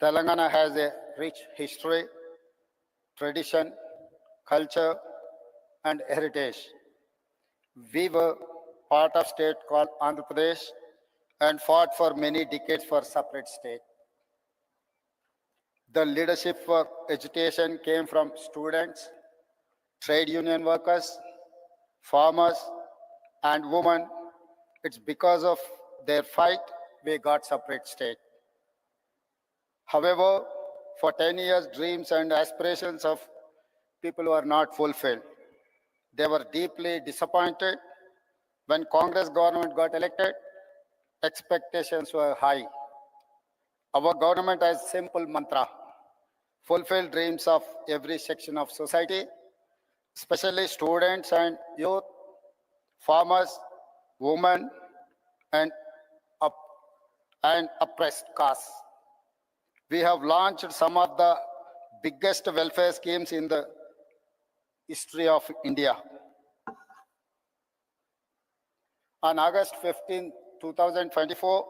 Telangana has a rich history, tradition, culture, and heritage. We were part of state called Andhra Pradesh and fought for many decades for separate state. The leadership for education came from students, trade union workers, farmers, and women. It's because of their fight we got separate state. However, for 10 years, dreams and aspirations of people were not fulfilled. They were deeply disappointed. When Congress government got elected, expectations were high. Our government has simple mantra: fulfill dreams of every section of society, especially students and youth, farmers, women, and, and oppressed castes. We have launched some of the biggest welfare schemes in the history of India. On August 15, 2024,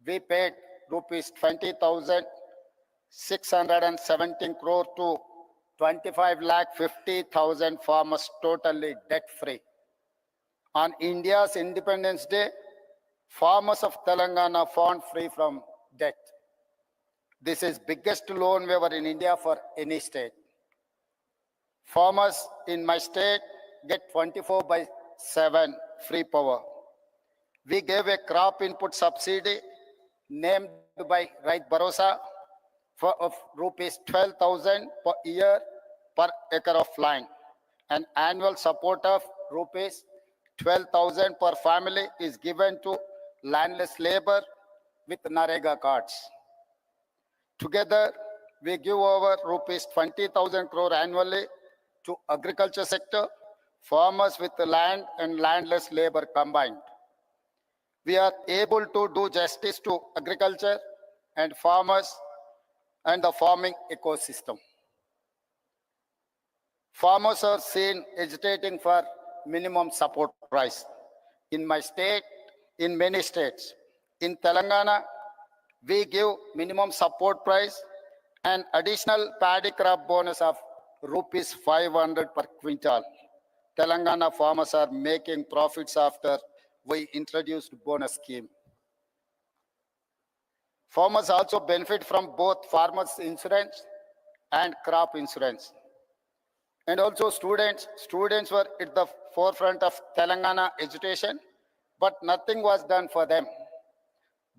we paid rupees 20,617 crore to 25,50,000 farmers totally debt-free. On India's Independence Day, farmers of Telangana found free from debt. This is biggest loan waiver in India for any state. Farmers in my state get 24/7 free power. We gave a crop input subsidy named by Right Bharosa of rupees 12,000 per year per acre of land. An annual support of rupees 12,000 per family is given to landless labor with Narega cards. Together, we give over rupees 20,000 crore annually to agriculture sector, farmers with land and landless labor combined. We are able to do justice to agriculture and farmers and the farming ecosystem. Farmers are seen agitating for minimum support price. In my state, in many states, in Telangana, we give minimum support price and additional paddy crop bonus of rupees 500 per quintal. Telangana farmers are making profits after we introduced bonus scheme. Farmers also benefit from both farmers insurance and crop insurance. And also students were at the forefront of Telangana education, but nothing was done for them.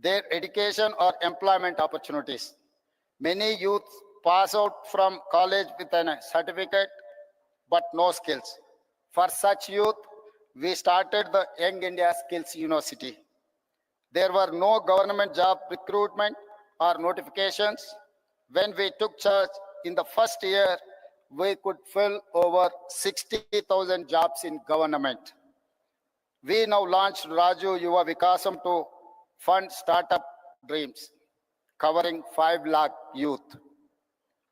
Their education or employment opportunities. Many youth pass out from college with a certificate, but no skills. For such youth, we started the Young India Skills University. There were no government job recruitment or notifications. When we took charge in the first year, we could fill over 60,000 jobs in government. We now launched Raju Yuva Vikasam to fund startup dreams, covering 5 lakh youth.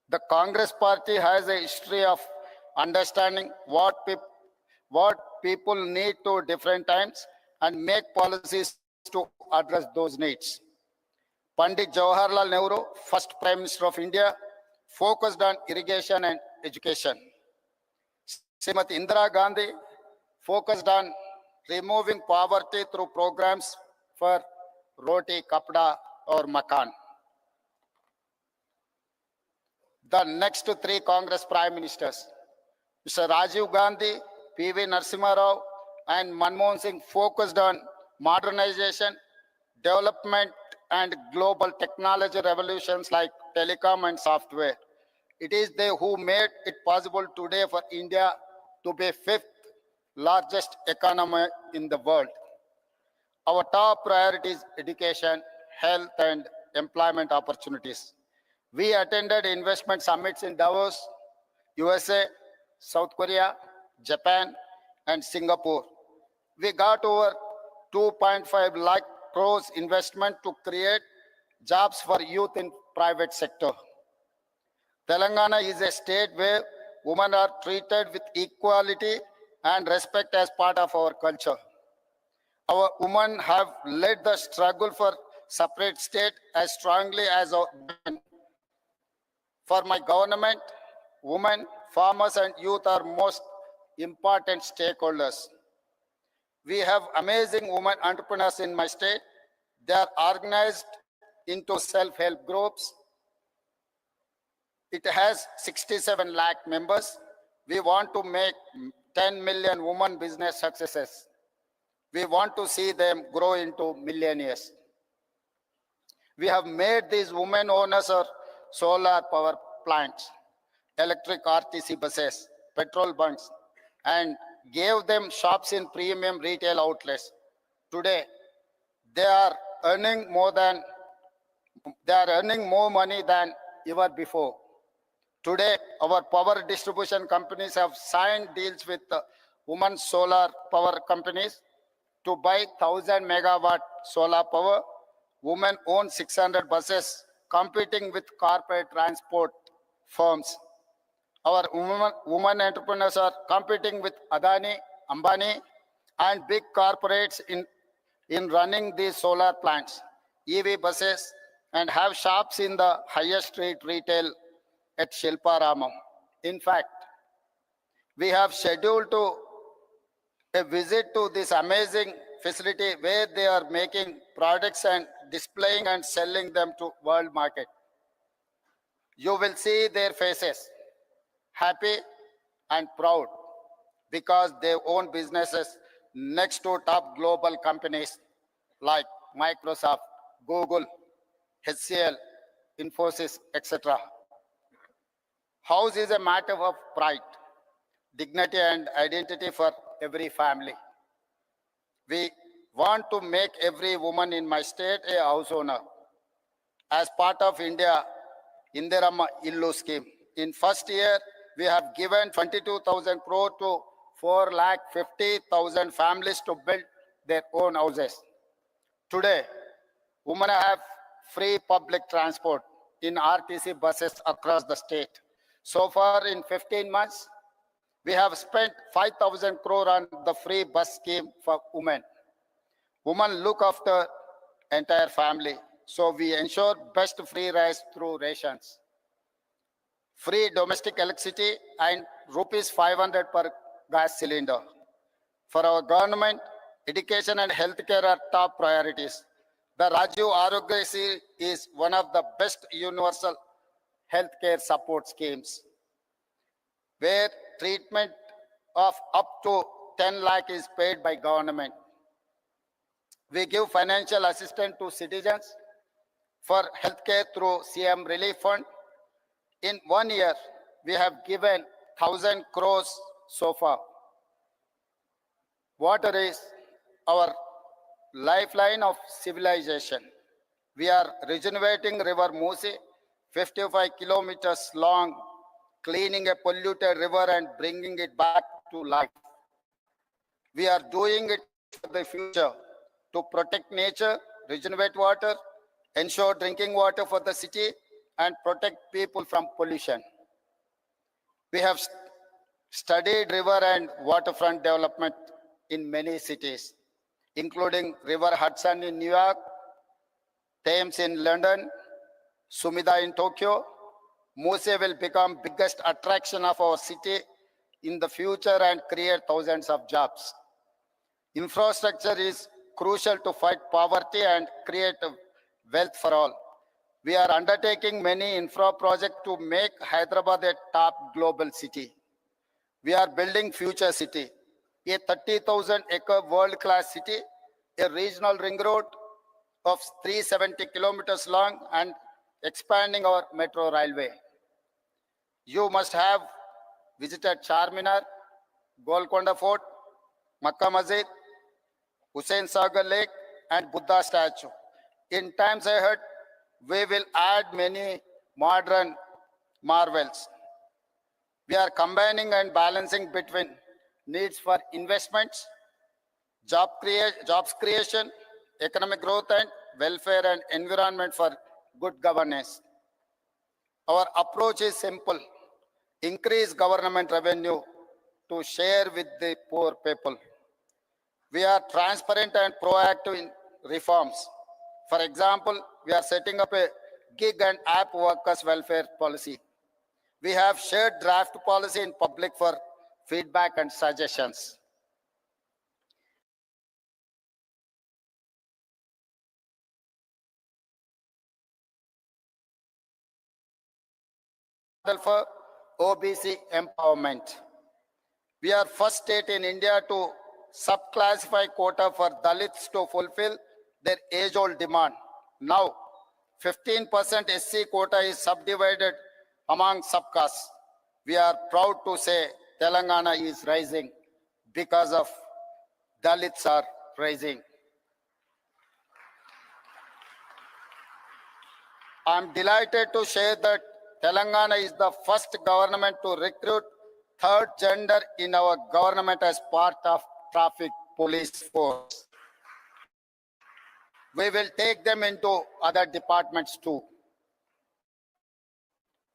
The Congress party has a history of understanding what people need to different times and make policies to address those needs. Pandit Jawaharlal Nehru, first Prime Minister of India, focused on irrigation and education. Srimati Indira Gandhi focused on removing poverty through programs for roti, kapda or makan. The next 3 Congress Prime Ministers, Mr. Rajiv Gandhi, P.V. Narasimha Rao, and Manmohan Singh focused on modernization, development, and global technology revolutions like telecom and software. It is they who made it possible today for India to be 5th largest economy in the world. Our top priority is education, health, and employment opportunities. We attended investment summits in Davos, USA, South Korea, Japan, and Singapore. We got over 2.5 lakh crores investment to create jobs for youth in private sector. Telangana is a state where women are treated with equality and respect as part of our culture. Our women have led the struggle for separate state as strongly as our men. For my government, women, farmers, and youth are most important stakeholders. We have amazing women entrepreneurs in my state. They are organized into self-help groups. It has 67 lakh members. We want to make 10 million women business successes. We want to see them grow into millionaires. We have made these women owners of solar power plants, electric RTC buses, petrol bunks, and gave them shops in premium retail outlets. Today, they are earning more money than ever before. Today, our power distribution companies have signed deals with women solar power companies to buy 1,000 megawatt solar power. Women own 600 buses, competing with corporate transport firms. Our women entrepreneurs are competing with Adani, Ambani, and big corporates in running these solar plants, EV buses, and have shops in the highest street retail at Shilparamam. In fact, we have scheduled a visit to this amazing facility where they are making products and displaying and selling them to world market. You will see their faces, happy and proud, because they own businesses next to top global companies like Microsoft, Google, HCL, Infosys, etc. House is a matter of pride, dignity, and identity for every family. We want to make every woman in my state a house owner. As part of India Indirama Illu scheme, in first year, we have given 22,000 crore to 4,50,000 families to build their own houses. Today, women have free public transport in RTC buses across the state. So far, in 15 months, we have spent 5,000 crore on the free bus scheme for women. Women look after entire family, so we ensure best free rice through rations, free domestic electricity, and rupees 500 per gas cylinder. For our government, education and healthcare are top priorities. The Rajiv Arogyasri is one of the best universal healthcare support schemes, where treatment of up to 10 lakh is paid by government. We give financial assistance to citizens for healthcare through CM Relief Fund. In 1 year, we have given 1,000 crores so far. Water is our lifeline of civilization. We are regenerating River Musi, 55 kilometers long, cleaning a polluted river and bringing it back to life. We are doing it for the future to protect nature, regenerate water, ensure drinking water for the city, and protect people from pollution. We have studied river and waterfront development in many cities, including River Hudson in New York, Thames in London, Sumida in Tokyo. Muse will become biggest attraction of our city in the future and create thousands of jobs. Infrastructure is crucial to fight poverty and create wealth for all. We are undertaking many infra projects to make Hyderabad a top global city. We are building future city, a 30,000 acre world-class city, a regional ring road of 370 kilometers long, and expanding our metro railway. You must have visited Charminar, Golconda Fort, Makkah Masjid, Hussain Sagar Lake, and Buddha statue. In times ahead, we will add many modern marvels. We are combining and balancing between needs for investments, jobs creation, economic growth, and welfare and environment for good governance. Our approach is simple: increase government revenue to share with the poor people. We are transparent and proactive in reforms. For example, we are setting up a gig and app workers welfare policy. We have shared draft policy in public for feedback and suggestions. For OBC empowerment. We are first state in India to subclassify quota for Dalits to fulfill their age-old demand. Now, 15% SC quota is subdivided among subcastes. We are proud to say Telangana is rising because of Dalits are rising. I am delighted to share that Telangana is the first government to recruit third gender in our government as part of traffic police force. We will take them into other departments too.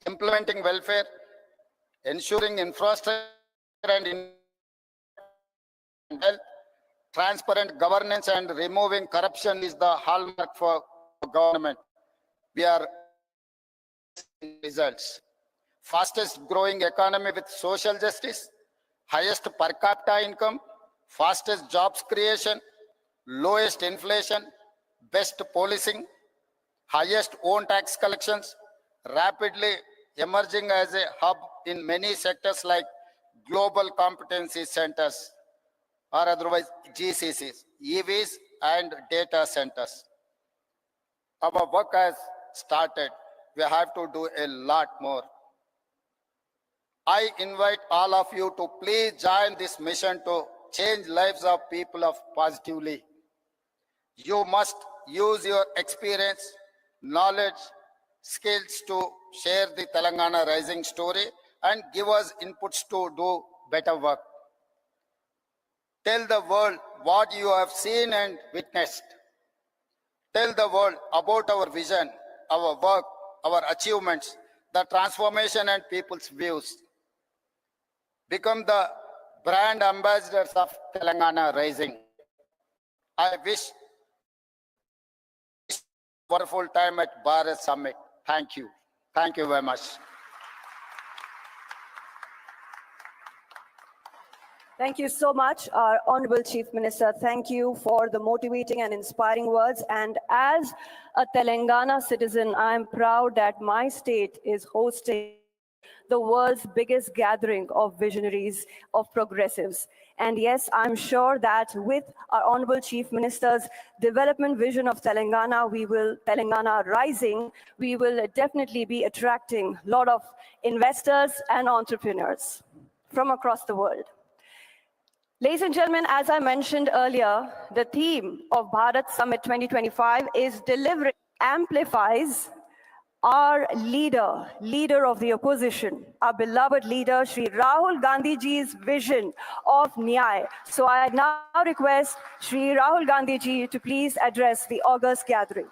Implementing welfare, ensuring infrastructure and health, transparent governance and removing corruption is the hallmark for government. We are results. Fastest growing economy with social justice, highest per capita income, fastest jobs creation, lowest inflation, best policing, highest own tax collections, rapidly emerging as a hub in many sectors like global competency centers or otherwise GCCs, EVs and data centers. Our work has started. We have to do a lot more. I invite all of you to please join this mission to change lives of people of positively. You must use your experience, knowledge, skills to share the Telangana rising story and give us inputs to do better work. Tell the world what you have seen and witnessed. Tell the world about our vision, our work, our achievements, the transformation and people's views. Become the brand ambassadors of Telangana Rising. I wish a wonderful time at Bharat Summit. Thank you. Thank you very much. Thank you so much, our Honorable Chief Minister. Thank you for the motivating and inspiring words. And as a Telangana citizen, I am proud that my state is hosting the world's biggest gathering of visionaries, of progressives. And yes, I'm sure that with our Honorable Chief Minister's development vision of Telangana, Telangana Rising, we will definitely be attracting a lot of investors and entrepreneurs from across the world. Ladies and gentlemen, as I mentioned earlier, the theme of Bharat Summit 2025 is delivering, amplifies our leader of the opposition, our beloved leader, Shri Rahul Gandhi ji's vision of Nyay. So I now request Shri Rahul Gandhi ji to please address the August gathering.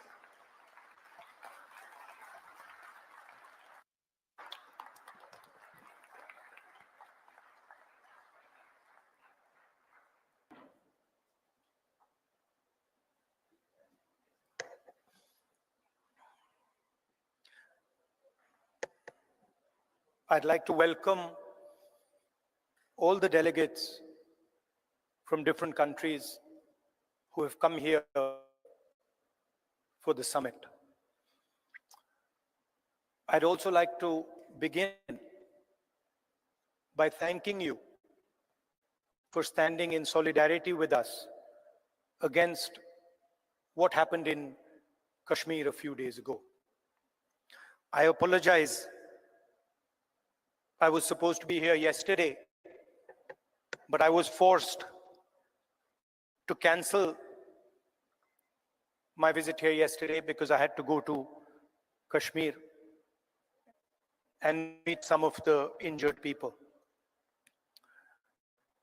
I'd like to welcome all the delegates from different countries who have come here for the summit. I'd also like to begin by thanking you for standing in solidarity with us against what happened in Kashmir a few days ago. I apologize. I was supposed to be here yesterday, but I was forced to cancel my visit here yesterday because I had to go to Kashmir and meet some of the injured people.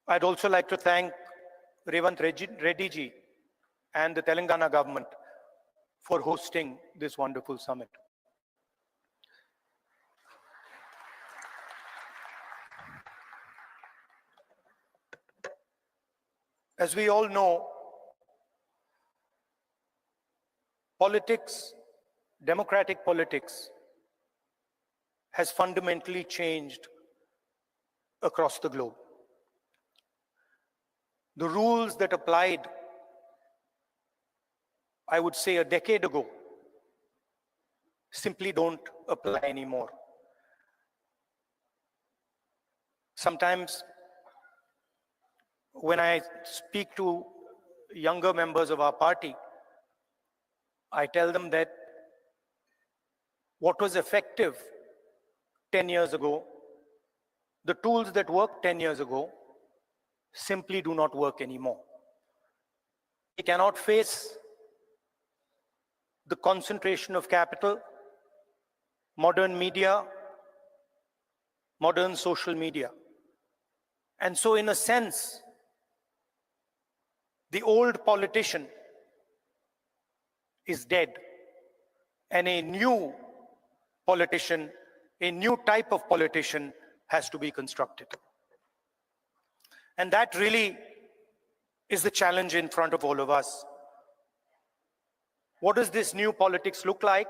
I'd also like to thank Revant Reddy ji and the Telangana government for hosting this wonderful summit. As we all know, politics, democratic politics, has fundamentally changed across the globe. The rules that applied, I would say, a decade ago, simply don't apply anymore. Sometimes when I speak to younger members of our party, I tell them that what was effective 10 years ago, the tools that worked 10 years ago, simply do not work anymore. We cannot face the concentration of capital, modern media, modern social media. And so, in a sense, the old politician is dead, and a new politician, a new type of politician has to be constructed. And that really is the challenge in front of all of us. What does this new politics look like?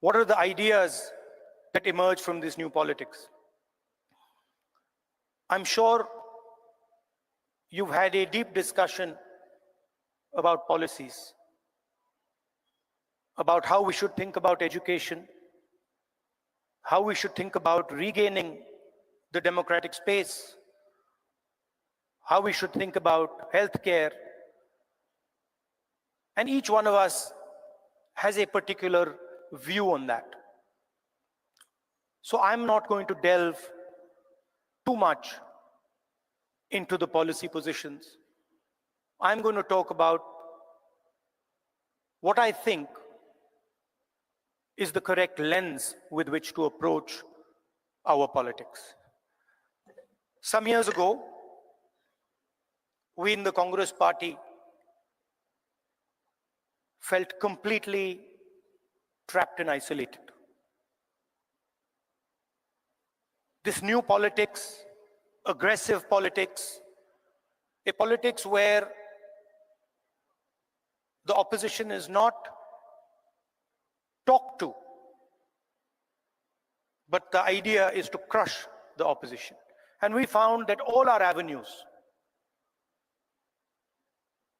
What are the ideas that emerge from this new politics? I'm sure you've had a deep discussion about policies, about how we should think about education, how we should think about regaining the democratic space, how we should think about healthcare. And each one of us has a particular view on that. So I'm not going to delve too much into the policy positions. I'm going to talk about what I think is the correct lens with which to approach our politics. Some years ago, we in the Congress party felt completely trapped and isolated. This new politics, aggressive politics, a politics where the opposition is not talked to, but the idea is to crush the opposition. And we found that all our avenues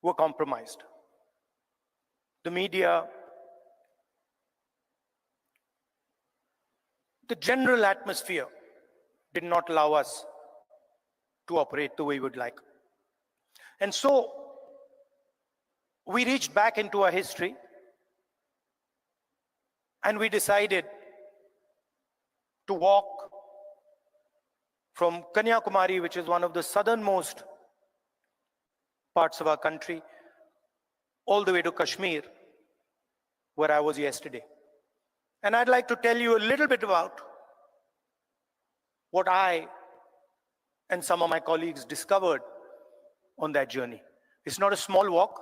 were compromised. The media, the general atmosphere did not allow us to operate the way we would like. And so we reached back into our history and we decided to walk from Kanyakumari, which is one of the southernmost parts of our country, all the way to Kashmir, where I was yesterday. And I'd like to tell you a little bit about what I and some of my colleagues discovered on that journey. It's not a small walk,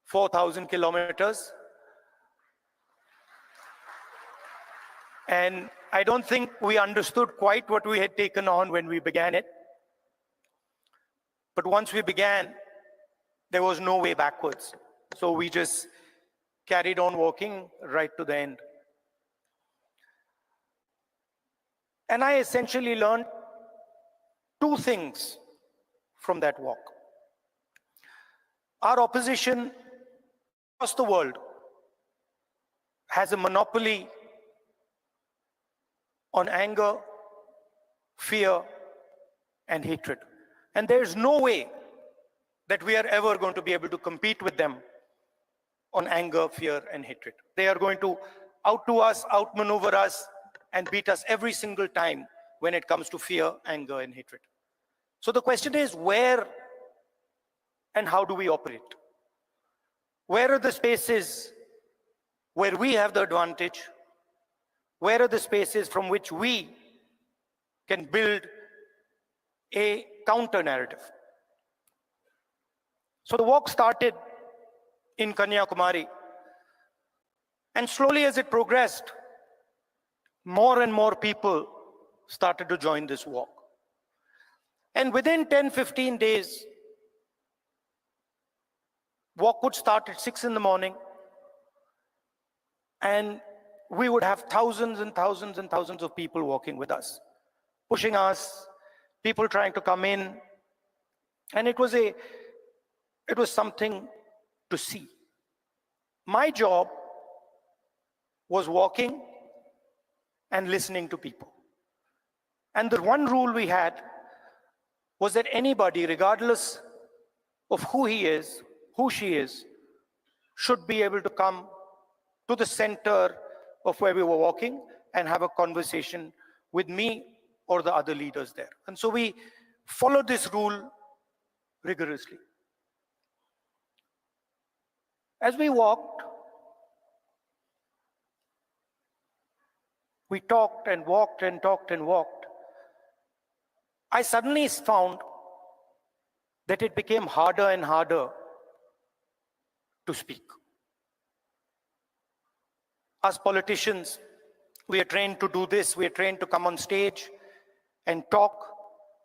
4,000 kilometers. And I don't think we understood quite what we had taken on when we began it. But once we began, there was no way backwards. So we just carried on walking right to the end. And I essentially learned two things from that walk. Our opposition across the world has a monopoly on anger, fear, and hatred. And there's no way that we are ever going to be able to compete with them on anger, fear, and hatred. They are going to outdo us, outmaneuver us, and beat us every single time when it comes to fear, anger, and hatred. So the question is, where and how do we operate? Where are the spaces where we have the advantage? Where are the spaces from which we can build a counter narrative? So the walk started in Kanyakumari, and slowly as it progressed, more and more people started to join this walk. And within 10-15 days, walk would start at 6 in the morning, and we would have thousands and thousands and thousands of people walking with us, pushing us, people trying to come in. And it was something to see. My job was walking and listening to people. And the one rule we had was that anybody, regardless of who he is, who she is, should be able to come to the center of where we were walking and have a conversation with me or the other leaders there. And so we followed this rule rigorously. As we walked, we talked and walked and talked and walked. I suddenly found that it became harder and harder to speak. Us politicians, we are trained to do this. We are trained to come on stage and talk.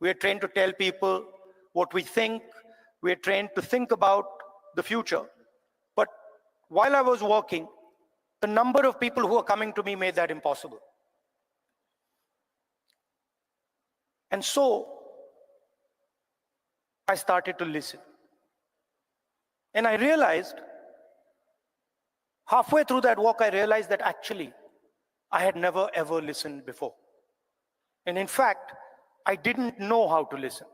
We are trained to tell people what we think. We are trained to think about the future. But while I was walking, the number of people who were coming to me made that impossible. And so I started to listen. And I realized, halfway through that walk, I realized that actually I had never ever listened before. And in fact, I didn't know how to listen.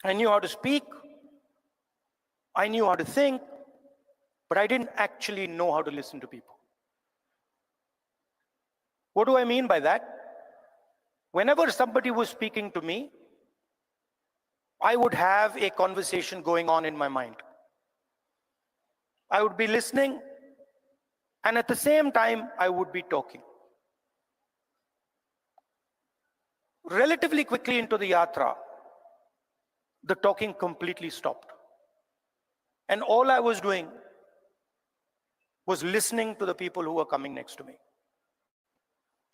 I knew how to speak, I knew how to think, but I didn't actually know how to listen to people. What do I mean by that? Whenever somebody was speaking to me, I would have a conversation going on in my mind. I would be listening, and at the same time, I would be talking. Relatively quickly into the yatra, the talking completely stopped. And all I was doing was listening to the people who were coming next to me.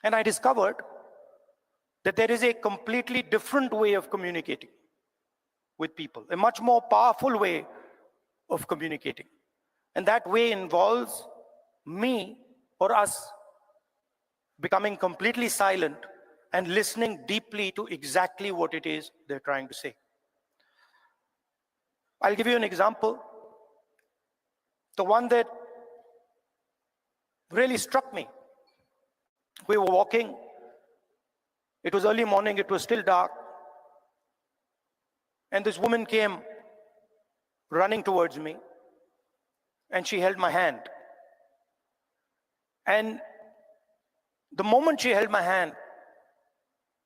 And I discovered that there is a completely different way of communicating with people, a much more powerful way of communicating. And that way involves me or us becoming completely silent and listening deeply to exactly what it is they're trying to say. I'll give you an example. The one that really struck me. We were walking. It was early morning. It was still dark. And this woman came running towards me, and she held my hand. And the moment she held my hand,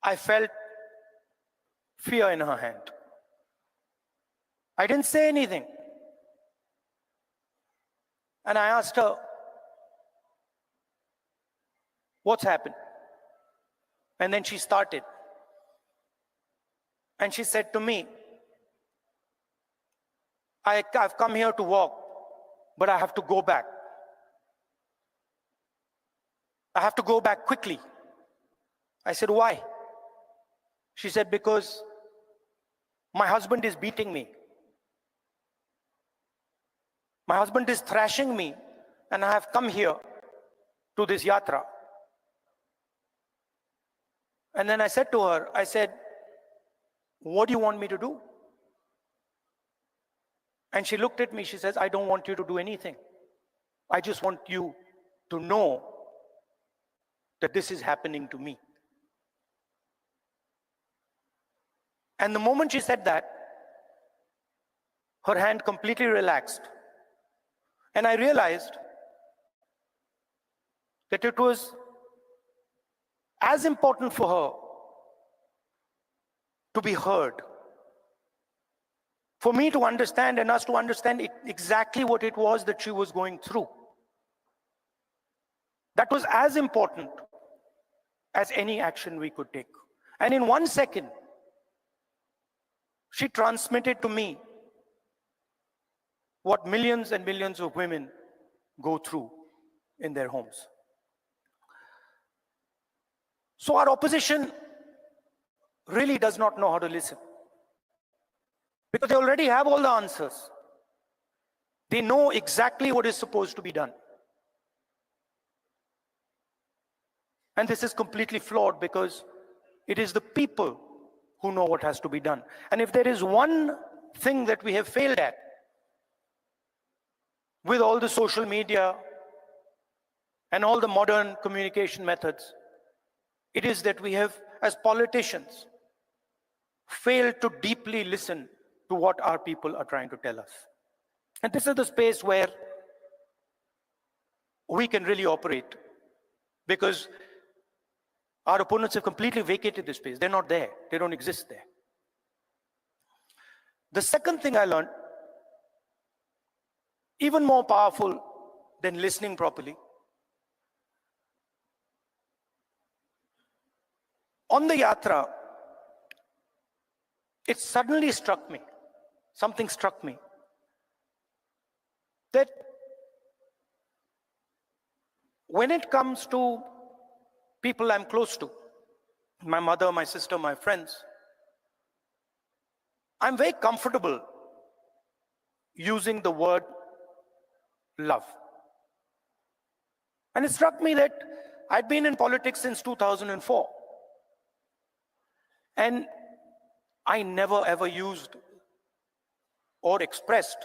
I felt fear in her hand. I didn't say anything. And I asked her, what's happened? And then she started. And she said to me, I've come here to walk, but I have to go back. I have to go back quickly. I said, why? She said, because my husband is beating me. My husband is thrashing me, and I have come here to this yatra. And then I said to her, I said, what do you want me to do? And she looked at me, she says, I don't want you to do anything. I just want you to know that this is happening to me. And the moment she said that, her hand completely relaxed. And I realized that it was as important for her to be heard, for me to understand and us to understand exactly what it was that she was going through. That was as important as any action we could take. And in 1 second, she transmitted to me what millions and millions of women go through in their homes. So our opposition really does not know how to listen, because they already have all the answers. They know exactly what is supposed to be done. And this is completely flawed because it is the people who know what has to be done. And if there is one thing that we have failed at with all the social media and all the modern communication methods, it is that we have, as politicians, failed to deeply listen to what our people are trying to tell us. And this is the space where we can really operate, because our opponents have completely vacated this space. They're not there. They don't exist there. The second thing I learned, even more powerful than listening properly, on the yatra, it suddenly struck me, something struck me, that when it comes to people I'm close to, my mother, my sister, my friends, I'm very comfortable using the word love. And it struck me that I'd been in politics since 2004. And I never ever used or expressed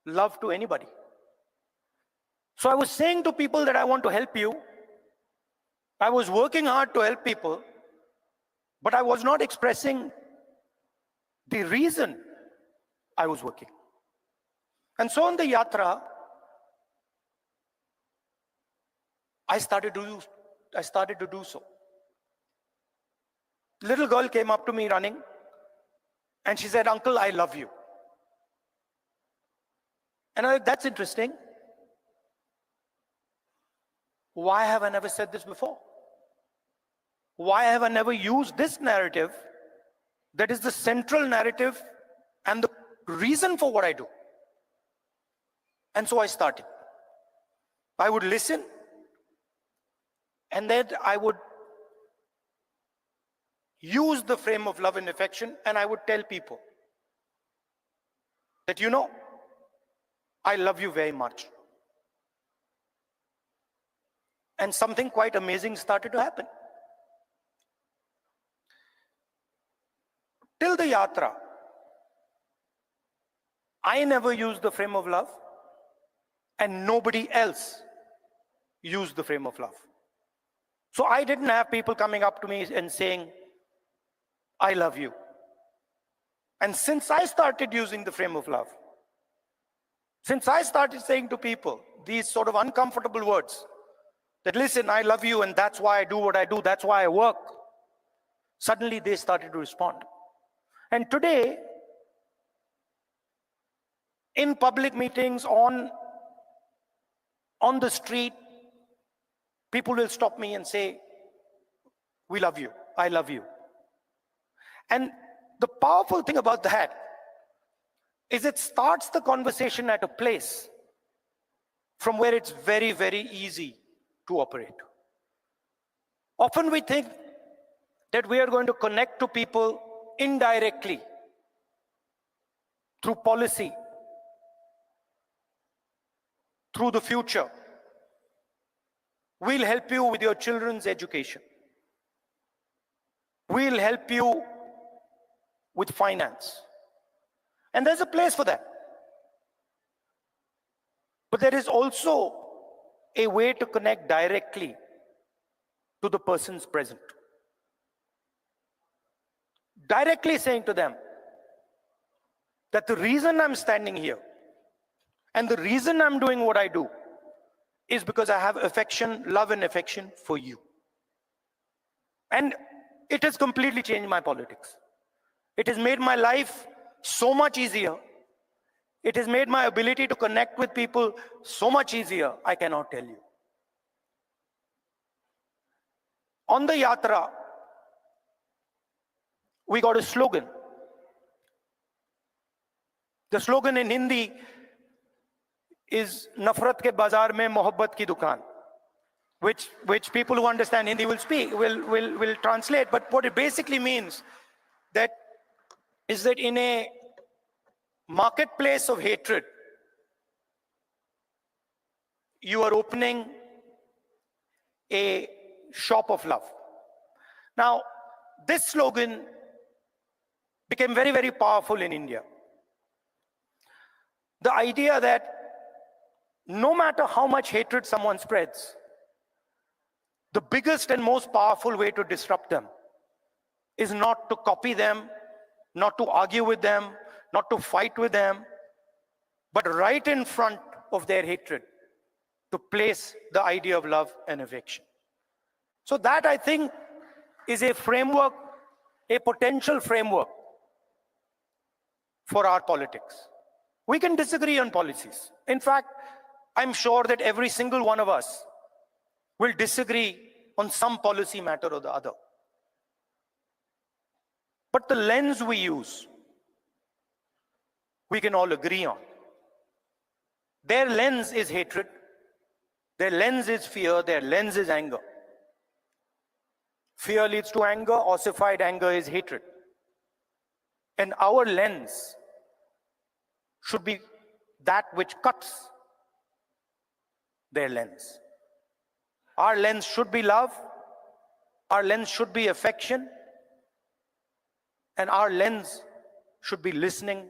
love to anybody. So I was saying to people that I want to help you. I was working hard to help people, but I was not expressing the reason I was working. And so on the yatra, I started to do so. Little girl came up to me running and she said, "Uncle, I love you." And I was like, that's interesting. Why have I never said this before? Why have I never used this narrative that is the central narrative and the reason for what I do? And so I started. I would listen, and then I would use the frame of love and affection, and I would tell people that, you know, I love you very much. And something quite amazing started to happen. Till the yatra, I never used the frame of love, and nobody else used the frame of love. So I didn't have people coming up to me and saying, "I love you." And since I started using the frame of love, since I started saying to people these sort of uncomfortable words, that, "Listen, I love you, and that's why I do what I do, that's why I work," suddenly they started to respond. And today, in public meetings, on the street, people will stop me and say, "We love you, I love you." And the powerful thing about that is it starts the conversation at a place from where it's very, very easy to operate. Often we think that we are going to connect to people indirectly through policy, through the future. We'll help you with your children's education. We'll help you with finance. And there's a place for that. But there is also a way to connect directly to the persons present. Directly saying to them that the reason I'm standing here and the reason I'm doing what I do is because I have affection, love and affection for you. And it has completely changed my politics. It has made my life so much easier. It has made my ability to connect with people so much easier, I cannot tell you. On the yatra, we got a slogan. The slogan in Hindi is "Nafrat ke bazaar mein mohabbat ki dukaan," which people who understand Hindi will translate. But what it basically means is that in a marketplace of hatred, you are opening a shop of love. Now, this slogan became very, very powerful in India. The idea that no matter how much hatred someone spreads, the biggest and most powerful way to disrupt them is not to copy them, not to argue with them, not to fight with them, but right in front of their hatred, to place the idea of love and affection. So that, I think, is a framework, a potential framework for our politics. We can disagree on policies. In fact, I'm sure that every single one of us will disagree on some policy matter or the other. But the lens we use, we can all agree on. Their lens is hatred, their lens is fear, their lens is anger. Fear leads to anger, ossified anger is hatred. And our lens should be that which cuts their lens. Our lens should be love, our lens should be affection, and our lens should be listening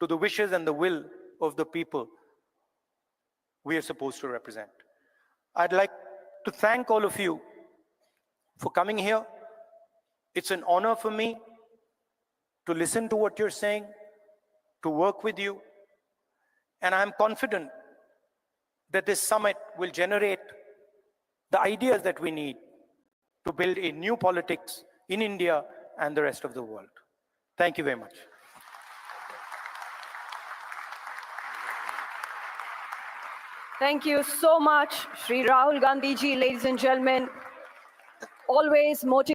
to the wishes and the will of the people we are supposed to represent. I'd like to thank all of you for coming here. It's an honor for me to listen to what you're saying, to work with you, and I'm confident that this summit will generate the ideas that we need to build a new politics in India and the rest of the world. Thank you very much. Thank you so much, Shri Rahul Gandhi ji, ladies and gentlemen. Always motivating.